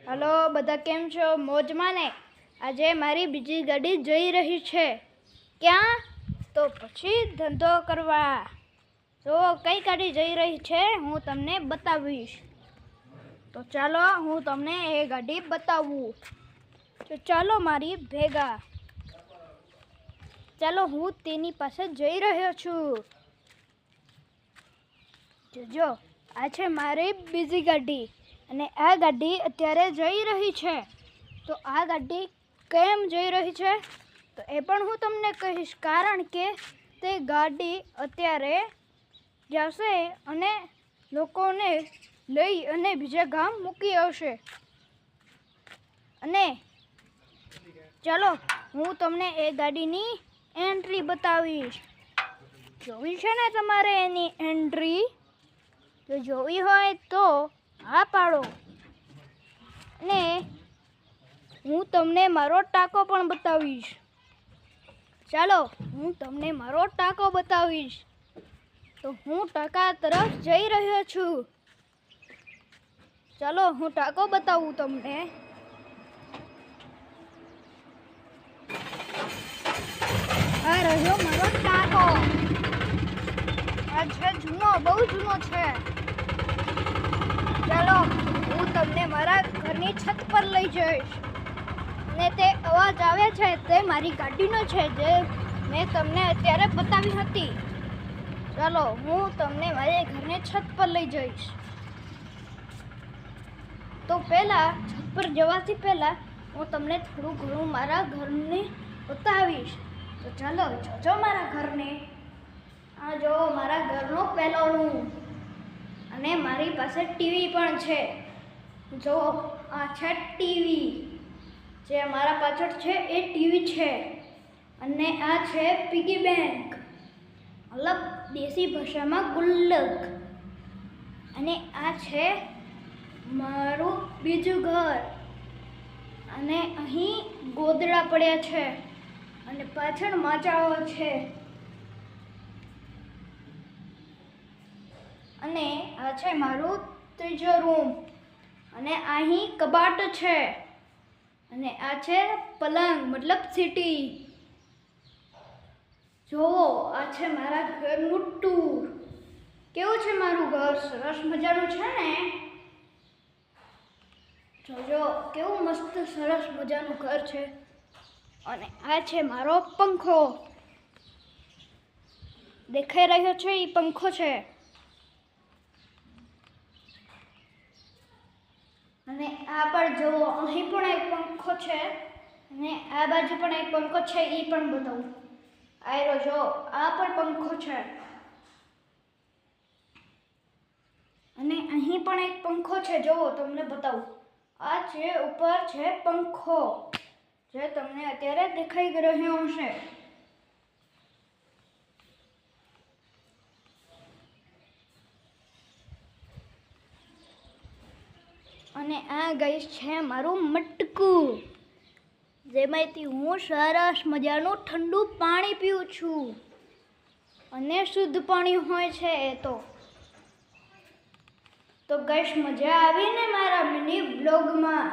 Hello બધા કેમ છો? મોજમાં ને? આજે મારી બીજી ગાડી જઈ રહી છે. ક્યાં? તો પછી ધંધો કરવા. તો કઈ ગાડી જઈ રહી છે હું તમને બતાવીશ. તો ચાલો હું તમને એ ગાડી બતાવું. તો ચાલો મારી ભેગા. ચાલો હું તેની પાસે જઈ રહ્યો છું. જો આ છે મારી બીજી ગાડી અને આ ગાડી અત્યારે જઈ રહી છે. તો આ ગાડી કેમ જઈ રહી છે તો એ પણ હું તમને કહીશ, કારણ કે તે ગાડી અત્યારે જશે અને લોકોને લઈ અને બીજા ગામ મૂકી આવશે. અને ચાલો હું તમને એ ગાડીની એન્ટ્રી બતાવીશ. જોવી છે ને તમારે એની એન્ટ્રી? તો જોવી હોય તો હા પાડો. અને હું તમને મારો ટાંકો પણ બતાવીશ. ચાલો હું તમને મારો ટાંકો બતાવીશ. તો હું ટાંકા તરફ જઈ રહ્યો છું. ચાલો હું ટાંકો બતાવું તમને. આ રહ્યો મારો ટાંકો. આ છે જૂનો, બહુ જૂનો છે. ચાલો હું તમને મારા ઘરની છત પર લઈ જઈશ. ને તે અવાજ આવે છે તે મારી ગાડીનો છે, જે મેં તમને અત્યારે બતાવી હતી. ચાલો હું તમને મારી ઘરની છત પર લઈ જઈશ. તો પહેલાં છત પર જવાથી પહેલાં હું તમને થોડું ઘણું મારા ઘરને બતાવીશ. તો ચાલો જોજો મારા ઘરને. આ જો મારા ઘરનો પહેલો રૂમ. અને મારી પાસે ટીવી પણ છે. જો આ છે ટીવી. જે મારા પાછળ છે એ ટીવી છે. અને આ છે પિગી બેંક, મતલબ દેશી ભાષામાં ગુલ્લક. અને આ છે મારું બીજું ઘર. અને અહીં ગોદડા પડ્યા છે અને પાછળ માચાઓ છે. અને આ છે મારું ત્રીજો રૂમ. અને અહીં કબાટ છે. અને આ છે પલંગ, મતલબ સીટી. જોવો આ છે મારા ઘરનું ટૂર. કેવું છે મારું ઘર? સરસ મજાનું છે ને? જોજો કેવું મસ્ત સરસ મજાનું ઘર છે. અને આ છે મારો પંખો. દેખાઈ રહ્યો છે એ પંખો છે. અને આ પણ જુઓ, અહીં પણ એક પંખો છે. અને આ બાજુ પણ એક પંખો છે, એ પણ બતાવું. આયરો જો આ પણ પંખો છે. અને અહીં પણ એક પંખો છે, જુઓ તમને બતાવું. આ છે ઉપર છે પંખો, જે તમને અત્યારે દેખાઈ રહ્યો હશે. અને આ ગઈ છે મારું મટકું, જેમાંથી હું સરસ મજાનું ઠંડુ પાણી પીઉં છું. અને શુદ્ધ પાણી હોય છે એ તો ગાઈસ મજા આવી ને મારા મિની બ્લોગમાં?